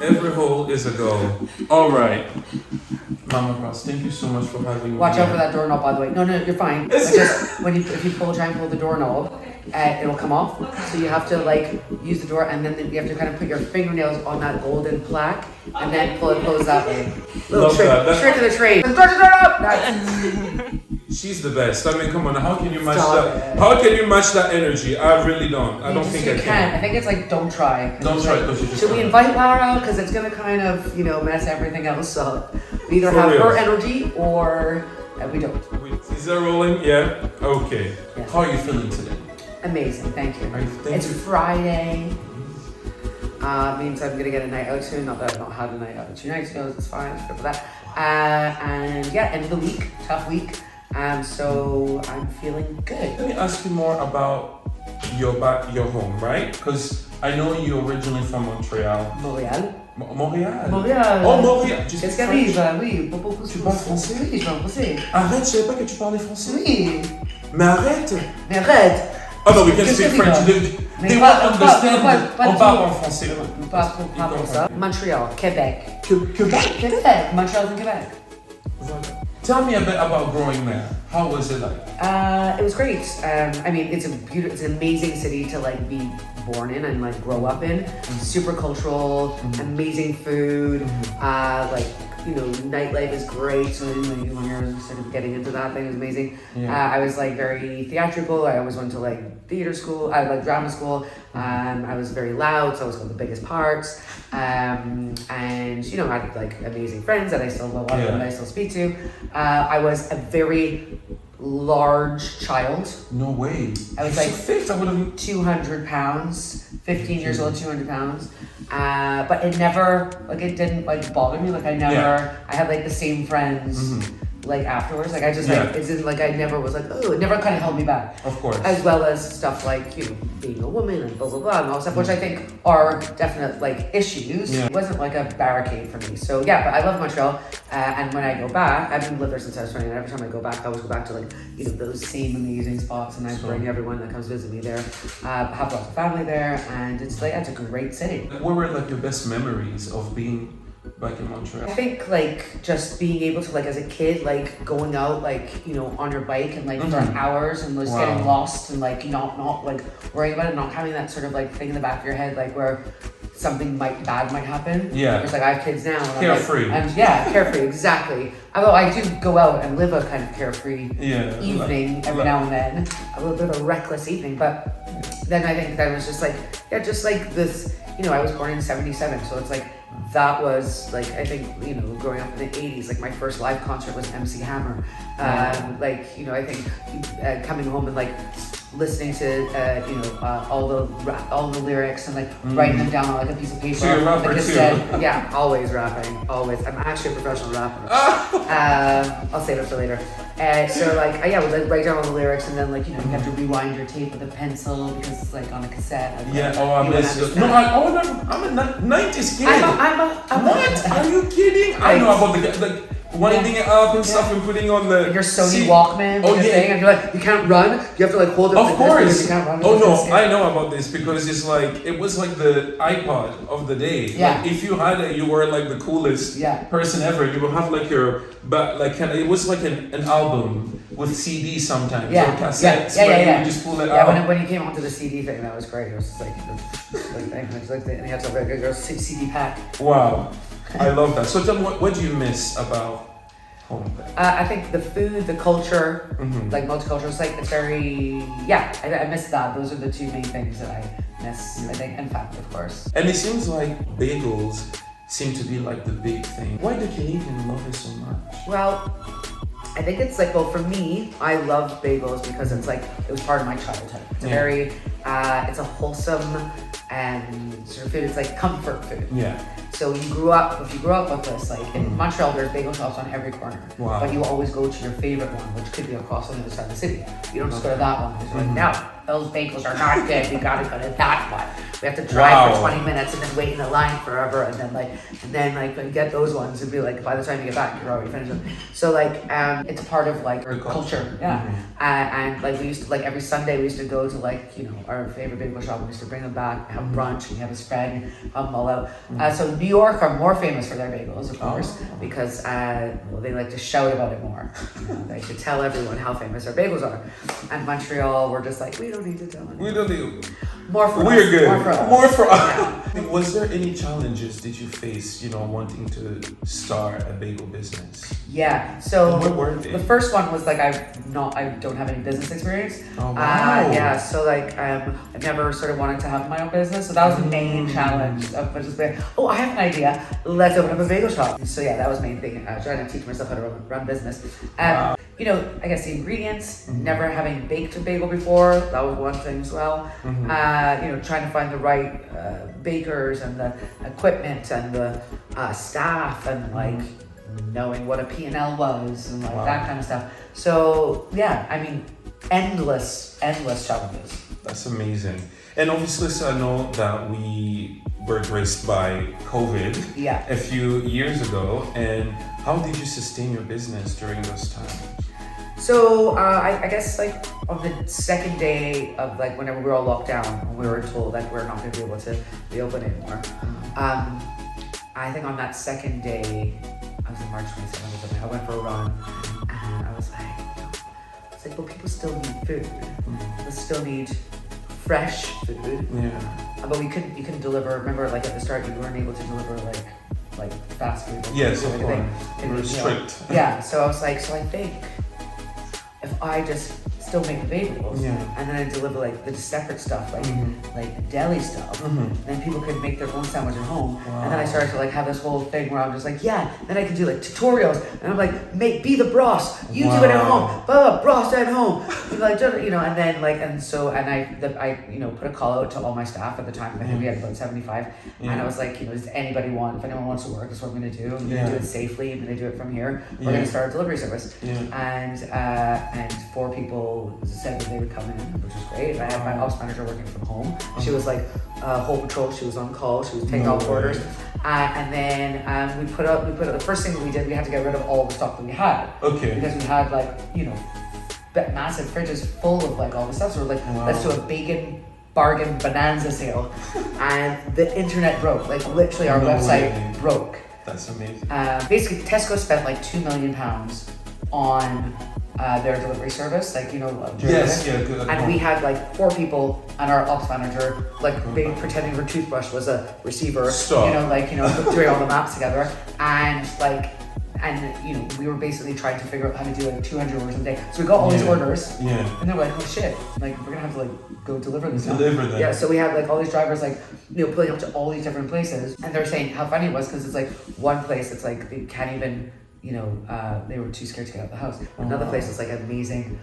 Every hole is a goal. All right. Mama Bross, thank you so much for having me. Watch out for that doorknob, by the way. No, you're fine. Just if you try and pull the doorknob, it'll come off. So you have to like use the door, and then you have to kind of put your fingernails on that golden plaque, and then pull it close that way. Little Love trick, that. trick of the trade. Start the door up. She's the best. I mean, come on. How can you match Stop that? it. How can you match that energy? I really don't. I don't think I You can. can. I think it's like don't try. Don't try, because you just Should we can't. invite Larah? Because it's gonna kind of mess everything else up. We either For have real. her energy or we don't. Wait, is that rolling? Yeah? Okay. Yeah. How are you feeling today? Amazing. Thank you. Thank It's you. Friday. Means I'm gonna get a night out soon. Not that I've not had a night out 2 nights ago. It's fine. It's good for that. And yeah, end of the week. Tough week. So I'm feeling good. Let me ask you more about your home, right? Because I know you're originally from Montreal. Montréal. Montréal. Montréal. Oh, Montréal. Tu Qu'est-ce speak qui French? arrive? Oui, beaucoup. Tu parles français? Oui, je parle français. Arrête, je savais pas que tu parlais français. Oui. Mais arrête. Mais arrête. Oh no, we can Qu'est-ce speak que French. tu They Mais won't pas- understand. pas On du parle tout. en français. Pas pour ça. Montréal, Québec. Quebec. Québec. Montreal's in Quebec. Voilà. Tell me a bit about growing there. How was it like? It was great. I mean, it's an amazing city to like be born in and like grow up in. Super cultural, amazing food. Like nightlife is great. So when you're sort of getting into that thing, it was amazing. Yeah. I was like very theatrical. I always went to like theater school. I like drama school. I was very loud, so I always got the biggest parts. And I had like amazing friends that I still love and I still speak to. I was a very large child. No way. I was You're like so fit. I would have. 200 pounds, 15 years old, 200 pounds. But it never, it didn't bother me. Like I had like the same friends like afterwards. Like I just it didn't I never was like, oh, it never kind of held me back. Of course. As well as stuff like, being a woman and blah, blah, blah, and all stuff, which I think are definite issues. Yeah. It wasn't like a barricade for me. So yeah, but I love Montreal. And when I go back, I've been lived there since I was 20, and every time I go back, I always go back to those same amazing spots, and I bring everyone that comes visit me there. Have lots of family there, and it's it's a great city. What were your best memories of being back in Montreal? I think just being able to as a kid going out on your bike and for hours and just getting lost and not worrying about it, not having that sort of thing in the back of your head where something bad might happen. Yeah. It's I have kids now. And Carefree. Carefree, exactly. Although I do go out and live a kind of carefree evening every now and then, a little bit of a reckless evening, but then I think that it was just this, I was born in 77, so it's that was I think growing up in the 80s, my first live concert was MC Hammer. I think coming home and listening to all the lyrics and writing them down on a piece of paper. So you're a rapper too? Yeah, always rapping, always. I'm actually a professional rapper. I'll save it for later. I would write down all the lyrics, and then you have to rewind your tape with a pencil because it's on a cassette. I miss it. No, I'm a 90s kid. What? Are you kidding? I know about the winding it up and stuff and putting on your Sony Walkman thing, and you're you can't run. You have to hold it. Of course. You can't run. Oh no, I know about this because it's it was the iPod of the day. Yeah. If you had it, you were the coolest person ever. You would have your it was an album with CD sometimes or cassettes where you just pull it out. Yeah, when you came onto the CD thing, that was great. It was just the thing. And you had to have a CD pack. Wow. I love that. So tell me, what do you miss about home? I think the food, the culture, multicultural. It's very, I miss that. Those are the two main things that I miss. I think, and family, of course. And it seems bagels seem to be the big thing. Why do Canadians love it so much? Well, I think it's for me, I love bagels because it's it was part of my childhood. It's a very, it's a wholesome sort of food. It's comfort food. Yeah. So if you grew up with this, in Montreal, there's bagel shops on every corner. Wow. But you always go to your favorite one, which could be across on the other side of the city. You don't just go to that one because you're no, those bagels are not good. We gotta go to that one. We have to drive for 20 minutes and then wait in the line forever, and then when you get those ones, it'd be like by the time you get back, you're already finished them. So like it's a part of like our culture, and like we used to, like every Sunday we used to go to like our favorite bagel shop. We used to bring them back, have brunch, and have a spread, and have them all out. So New York are more famous for their bagels, of course, because they like to shout about it more. They like to tell everyone how famous their bagels are. And Montreal, we're just like, we don't need to tell anyone. We don't need. More for We're us. good. More for us. Yeah. Was there any challenges did you face, wanting to start a bagel business? Yeah. So what were they? The first one was like I don't have any business experience. Oh wow. Yeah. So like I never sort of wanted to have my own business. So that was the main challenge of just being, I have an idea. Let's open up a bagel shop. So yeah, that was the main thing. Trying to teach myself how to run business. Wow. I guess the ingredients, never having baked a bagel before, that was one thing as well. Trying to find the right bakers and the equipment and the staff and like knowing what a P&L was and like that kind of stuff. So yeah, I mean, endless challenges. That's amazing. And obviously, so I know that we were graced by COVID a few years ago. And how did you sustain your business during those times? So I guess like on the second day of like whenever we were all locked down, we were told that we're not going to be able to be open anymore. I think on that second day, I was in March 27th or something, I went for a run and I was like, well, people still need food. They still need fresh food. Yeah. But you couldn't deliver. Remember, like at the start, you weren't able to deliver like fast food. Yes, of course. It was strict. Yeah. So I was like, I think if I just still make the bagels and then I deliver like the separate stuff, like deli stuff, then people could make their own sandwich at home. And then I started to like have this whole thing where I'm just like, then I can do like tutorials, and I'm like, be the Bross, you do it at home, Bross at home, and then like I put a call out to all my staff at the time. I think we had about 75, and I was like, does anybody want? If anyone wants to work, that's what I'm gonna do. I'm gonna do it safely. I'm gonna do it from here. We're gonna start a delivery service, and 4 people said that they would come in, which was great. I had my ops manager working from home. She was like whole patrol. She was on call. She was taking all orders. And then we put up the first thing that we did. We had to get rid of all the stuff that we had. Okay. Because we had massive fridges full of like all the stuff. So we're like, let's do a bacon bargain bonanza sale. And the internet broke. Like literally, our website broke. That's amazing. Basically, Tesco spent like £2 million on their delivery service, good. And we had like 4 people and our ops manager, pretending her toothbrush was a receiver. Doing all the maps together, and we were basically trying to figure out how to do like 200 orders a day. So we got all these orders, and they're like, oh shit, like we're gonna have to like go deliver this. Deliver them. Yeah, so we had like all these drivers pulling up to all these different places, and they're saying how funny it was because it's like one place it's like they can't even. They were too scared to get out of the house. Another place is like an amazing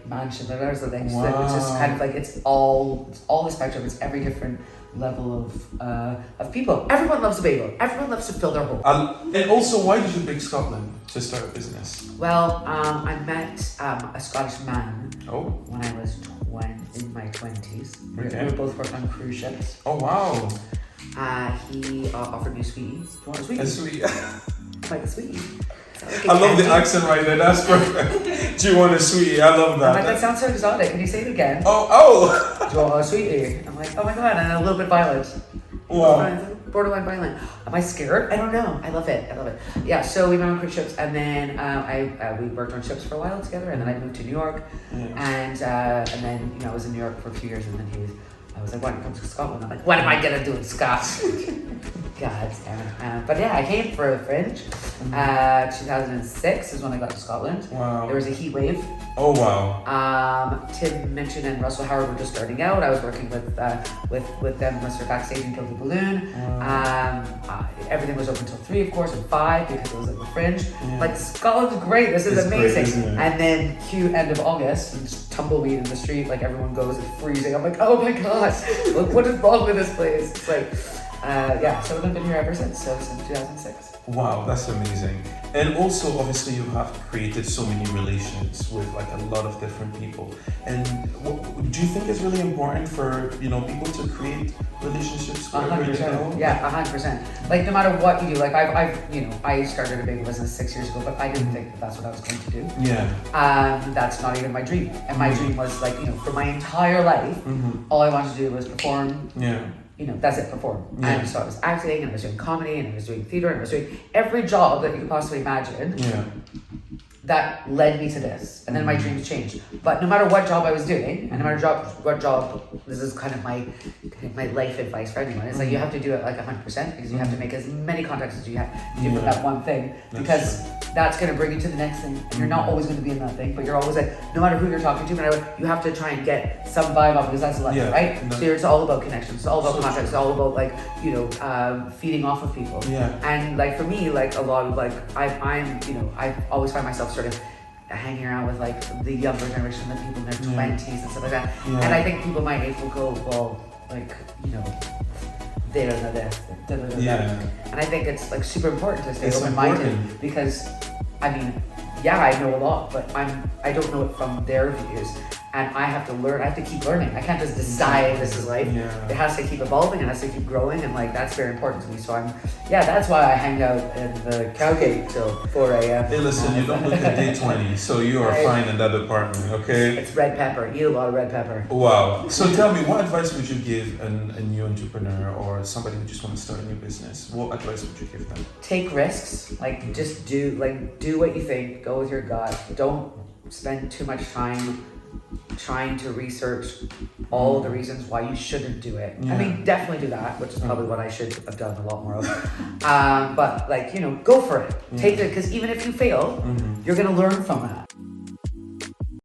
mansion. There's the things that it's just kind of like it's all the spectrum. It's every different level of people. Everyone loves a bagel. Everyone loves to fill their hole. And also, why did you pick Scotland to start a business? Well, I met a Scottish man when I was in my 20s. Okay. We were both working on cruise ships. Oh wow. He offered me a sweetie. Do you want a sweetie? A sweetie. Like a sweetie. I love the accent right there. That's perfect. Do you want a sweetie? I love that. I'm like, that sounds so exotic. Can you say it again? Oh. Do you want a sweetie? I'm like, oh my god, and a little bit violent. Wow. Borderline violent. Am I scared? I don't know. I love it. Yeah. So we went on cruise ships, and then we worked on ships for a while together, and then I moved to New York, and then I was in New York for a few years, and then I was like, why don't you come to Scotland? I'm like, what am I gonna do in Scotland? God damn it. But yeah, I came for a Fringe. 2006 is when I got to Scotland. Wow. There was a heat wave. Oh wow. Tim Minchin and Russell Howard were just starting out. I was working with them once they're backstage and Killed the Balloon. Wow. Everything was open until 3, of course, and 5 because it was like the Fringe. Like Scotland's great. This is amazing. Great, and then end of August, and just tumbleweed in the street. Like everyone goes, it's freezing. I'm like, oh my god, what is wrong with this place? It's like. so I've been here ever since 2006. Wow, that's amazing. And also, obviously, you have created so many relations with like a lot of different people. And do you think it's really important for people to create relationships? 100%. Yeah, 100%. Like no matter what you do, like I started a big business 6 years ago, but I didn't think that's what I was going to do. Yeah. That's not even my dream. And my dream was like for my entire life, all I wanted to do was perform. Yeah. That's it, perform. Yeah. And so I was acting, and I was doing comedy, and I was doing theater, and I was doing every job that you could possibly imagine. Yeah. That led me to this. And then my dreams changed. But no matter what job I was doing, and no matter what job, this is kind of my life advice for anyone, is like you have to do it like 100% because you have to make as many contacts as you have to do for that one thing. Because that's going to bring you to the next thing. And you're not always going to be in that thing, but you're always like, no matter who you're talking to, you have to try and get some vibe off because that's life, right? No. So it's all about connections. It's all about contacts. It's all about like, feeding off of people. Yeah. And like for me, like a lot of like, I always find myself sort of hanging around with like the younger generation, the people in their 20s and stuff like that. Yeah. And I think people my age will go, well, like, they don't know this, and I think it's like super important to stay open-minded because, I know a lot, but I don't know it from their views. And I have to learn, I have to keep learning. I can't just decide this is life. Yeah. It has to keep evolving, it has to keep growing, and like that's very important to me. So that's why I hang out in the Cowgate till 4 a.m. Hey listen, you don't look a day 20, so you are fine in that department, okay? It's red pepper, eat a lot of red pepper. Wow. So tell me, what advice would you give a new entrepreneur or somebody who just wants to start a new business? What advice would you give them? Take risks, like just do what you think, go with your gut. Don't spend too much time trying to research all the reasons why you shouldn't do it. Yeah. Definitely do that, which is probably what I should have done a lot more of. But go for it. Take it, because even if you fail, you're gonna learn from that.